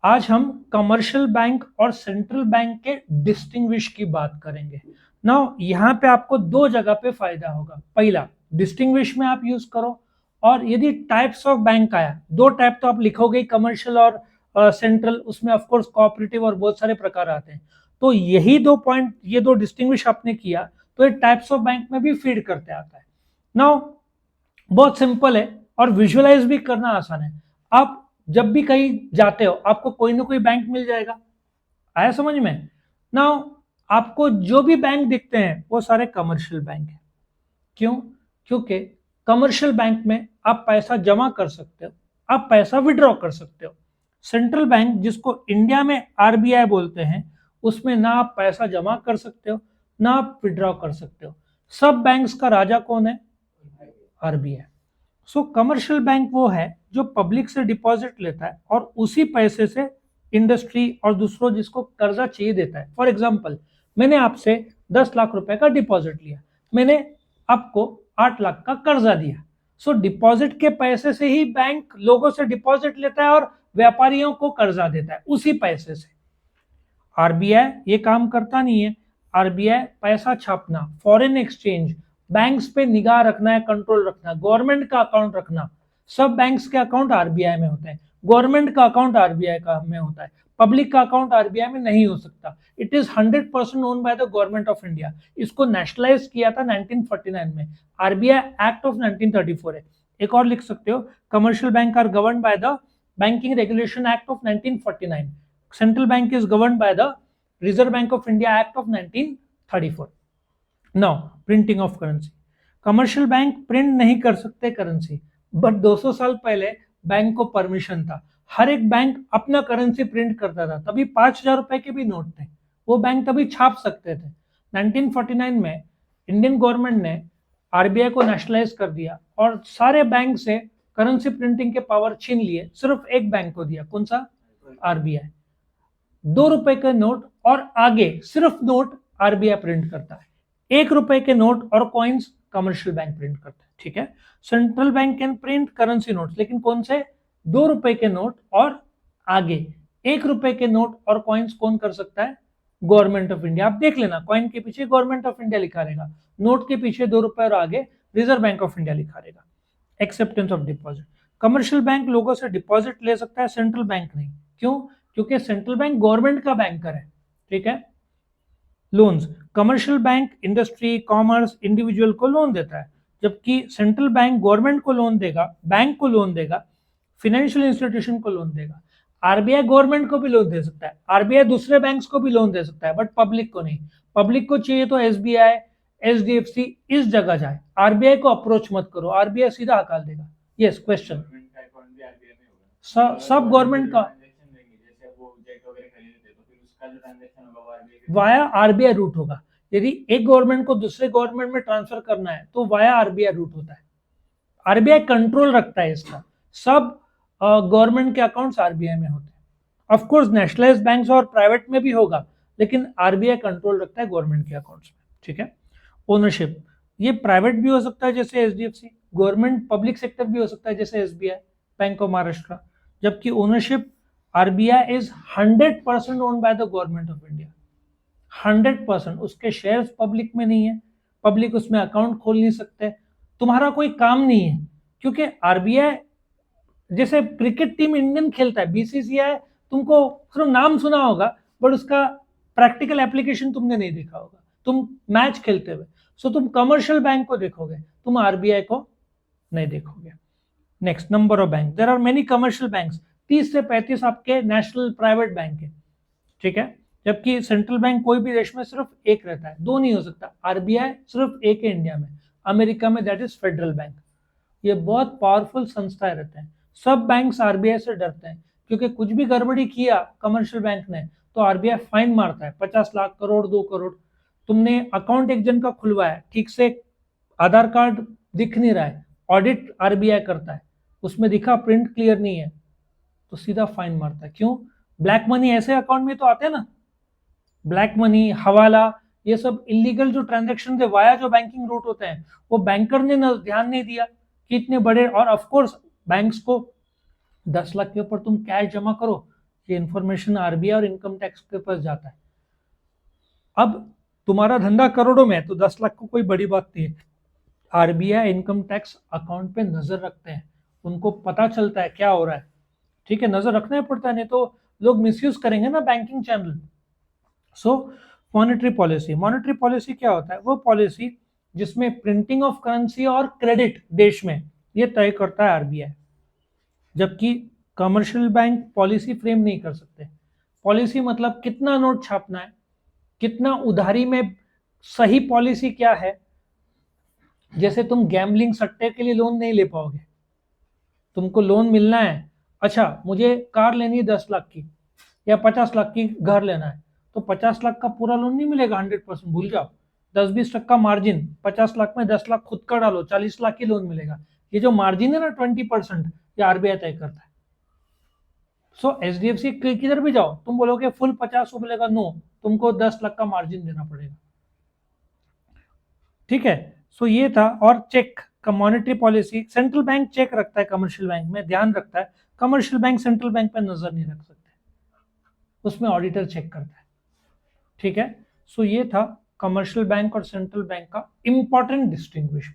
आज हम commercial bank और सेंट्रल बैंक के डिस्टिंग्विश की बात करेंगे। नाउ यहाँ पे आपको दो जगह पे फायदा होगा। पहला, डिस्टिंग्विश में आप यूज करो, और यदि टाइप्स ऑफ बैंक आया, दो टाइप तो आप लिखोगे, कमर्शियल और सेंट्रल, उसमें ऑफ कोर्स कोऑपरेटिव और बहुत सारे प्रकार आते हैं। तो यही दो पॉइंट, ये दो डिस्टिंग्विश आपने किया तो ये टाइप्स ऑफ बैंक में भी फीड करते आता है। नाउ बहुत सिंपल है और विजुअलाइज भी करना आसान है। आप जब भी कहीं जाते हो आपको कोई ना कोई बैंक मिल जाएगा। आया समझ में? नाउ आपको जो भी बैंक दिखते हैं वो सारे कमर्शियल बैंक हैं। क्यों? क्योंकि कमर्शियल बैंक में आप पैसा जमा कर सकते हो, आप पैसा विड्रॉ कर सकते हो। सेंट्रल बैंक, जिसको इंडिया में आरबीआई बोलते हैं, उसमें ना आप पैसा जमा कर सकते हो ना आप विड्रॉ कर सकते हो। सब बैंक्स का राजा कौन है? आरबीआई। सो कमर्शियल बैंक वो है जो पब्लिक से डिपॉजिट लेता है और उसी पैसे से इंडस्ट्री और दूसरों जिसको कर्जा चाहिए देता है। फॉर एग्जाम्पल, मैंने आपसे 10 लाख रुपए का डिपॉजिट लिया, मैंने आपको 8 लाख का कर्जा दिया। सो डिपॉजिट के पैसे से ही बैंक लोगों से डिपॉजिट लेता है और व्यापारियों को कर्जा देता है उसी पैसे से। आरबीआई ये काम करता नहीं है। आरबीआई पैसा छापना, फॉरेन एक्सचेंज, बैंक्स पे निगाह रखना है, कंट्रोल रखना, गवर्नमेंट का अकाउंट रखना। सब बैंक्स के अकाउंट आरबीआई में होते हैं, गवर्नमेंट का अकाउंट आरबीआई का में होता है, पब्लिक का अकाउंट आरबीआई में नहीं हो सकता। It is 100% own by the government of India. इसको नेशनलाइज किया था 1949 में। आरबीआई एक्ट ऑफ 1934 है। एक और लिख सकते हो, commercial bank are govern by the banking regulation act of 1949। Central bank is governed by the Reserve Bank of India Act of 1934. Now, printing of currency. Commercial bank print नहीं कर सकते currency, but 200 साल पहले bank को permission था। हर एक bank अपना currency print करता था। तभी 5,000 रुपए के भी नोट थे, वो बैंक तभी छाप सकते थे। 1949 में इंडियन गवर्नमेंट ने आरबीआई को नेशनलाइज कर दिया और सारे बैंक से करेंसी प्रिंटिंग के पावर छीन लिए, सिर्फ एक बैंक को दिया। कौन सा? आरबीआई। 2 रुपए के नोट और आगे सिर्फ नोट आरबीआई प्रिंट करता है। 1 रुपए के नोट और कॉइन्स कमर्शियल बैंक प्रिंट करता है। ठीक है, central bank can print currency notes, लेकिन कौन से? 2 रुपए के नोट और आगे 1 रुपए के नोट और कॉइन्स कौन कर सकता है? Government of India. आप देख लेना, कॉइन के पीछे गवर्नमेंट ऑफ इंडिया लिखा रहेगा, नोट के पीछे 2 रुपए और आगे रिजर्व बैंक ऑफ इंडिया लिखा रहेगा। Acceptance of deposit. Commercial bank लोगों से डिपॉजिट ले सकता है, सेंट्रल बैंक नहीं। क्यों? क्योंकि सेंट्रल बैंक गवर्नमेंट का बैंकर है। ठीक है। Loans, commercial bank industry, commerce, individual को लोन देता है, जबकि सेंट्रल बैंक गवर्नमेंट को लोन देगा, बैंक को लोन देगा, फाइनेंशियल इंस्टीट्यूशन को लोन देगा। आरबीआई गवर्नमेंट को भी लोन दे सकता है, आरबीआई दूसरे बैंक्स को भी लोन दे सकता है, बट पब्लिक को नहीं। पब्लिक को चाहिए तो एसबीआई, एचडीएफसी इस जगह जाए, आरबीआई को अप्रोच मत करो, आरबीआई सीधा हकाल देगा। Yes, question. सब गवर्नमेंट का वाया आरबीआई रूट होगा। यदि एक गवर्नमेंट को दूसरे गवर्नमेंट में ट्रांसफर करना है तो वाया आरबीआई रूट होता है। आरबीआई कंट्रोल रखता है इसका। सब गवर्नमेंट के अकाउंट्स आरबीआई में होते हैं। ऑफ कोर्स नेशनलाइज्ड बैंक्स और प्राइवेट में भी होगा, लेकिन आरबीआई कंट्रोल रखता है गवर्नमेंट के अकाउंट्स में। ठीक है। ओनरशिप, ये प्राइवेट भी हो सकता है जैसे एचडीएफसी, गवर्नमेंट पब्लिक सेक्टर भी हो सकता है जैसे एसबीआई, बैंक ऑफ महाराष्ट्र, जबकि ownership RBI is 100% owned by the government of India. 100%। उसके शेयर्स पब्लिक में नहीं है, पब्लिक उसमें अकाउंट खोल नहीं सकते, तुम्हारा कोई काम नहीं है। क्योंकि आरबीआई जैसे क्रिकेट टीम इंडियन खेलता है, बीसीसीआई तुमको सिर्फ नाम सुना होगा, बट उसका प्रैक्टिकल एप्लीकेशन तुमने नहीं देखा होगा, तुम मैच खेलते हुए। सो तुम कमर्शियल बैंक को देखोगे, तुम आरबीआई को नहीं देखोगे। Next, number of bank. There are many commercial banks, 30 से 35 आपके नेशनल प्राइवेट बैंक है। ठीक है, जबकि सेंट्रल बैंक कोई भी देश में सिर्फ एक रहता है, दो नहीं हो सकता। आरबीआई सिर्फ एक है इंडिया में, अमेरिका में दैट इज फेडरल बैंक। ये बहुत पावरफुल संस्थाएं रहते हैं। सब बैंक्स आरबीआई से डरते हैं, क्योंकि कुछ भी गड़बड़ी किया कमर्शियल बैंक ने तो आरबीआई फाइन मारता है, 50 लाख, करोड़, 2 करोड़। तुमने अकाउंट एक जन का खुलवाया, ठीक से आधार कार्ड दिख नहीं रहा है, ऑडिट आरबीआई करता है, उसमें दिखा प्रिंट क्लियर नहीं है, तो सीधा फाइन मारता है। क्यों? ब्लैक मनी ऐसे अकाउंट में तो आते हैं ना, ब्लैक मनी, हवाला, ये सब इलीगल जो ट्रांजैक्शन थे वाया जो बैंकिंग रूट होते हैं, वो बैंकर ने ध्यान नहीं दिया कि इतने बड़े। और ऑफ कोर्स बैंक्स को 10 लाख के ऊपर तुम कैश जमा करो, ये इंफॉर्मेशन आरबीआई और इनकम टैक्स के पास जाता है। अब तुम्हारा धंधा करोड़ों में है तो 10 लाख को कोई बड़ी बात नहीं है। आरबीआई इनकम टैक्स अकाउंट पे नजर रखते हैं, उनको पता चलता है क्या हो रहा है, ठीक है, नजर रखना ही पड़ता है, नहीं तो लोग मिसयूज करेंगे ना बैंकिंग चैनल। सो मॉनेटरी पॉलिसी क्या होता है? वो पॉलिसी जिसमें प्रिंटिंग ऑफ करेंसी और क्रेडिट देश में ये तय करता है आरबीआई, जबकि कमर्शियल बैंक पॉलिसी फ्रेम नहीं कर सकते। पॉलिसी मतलब कितना नोट छापना है, कितना उधारी में, सही पॉलिसी क्या है। जैसे तुम गैम्बलिंग सट्टे के लिए लोन नहीं ले पाओगे, तुमको लोन मिलना है, अच्छा मुझे कार लेनी है 10 लाख की या 50 लाख की घर लेना है, तो 50 लाख का पूरा लोन नहीं मिलेगा 100%, भूल जाओ। 10-20 का मार्जिन, 50 लाख में 10 लाख खुद का डालो, 40 लाख की लोन मिलेगा। ये जो मार्जिन है ना 20%, ये आरबीआई तय करता है। सो एचडीएफसी किधर भी जाओ, तुम बोलोगे फुल 50, वो बोलेगा नो, तुमको 10 लाख का मार्जिन देना पड़ेगा, ठीक है। सो ये था। और चेक का monetary policy central bank cheque रखता है, कमर्शियल बैंक में ध्यान रखता है, कमर्शियल बैंक सेंट्रल बैंक पर नजर नहीं रख सकते, उसमें ऑडिटर चेक करता है, ठीक है। सो ये था कमर्शियल बैंक और सेंट्रल बैंक का इंपॉर्टेंट डिस्टिंग्विश।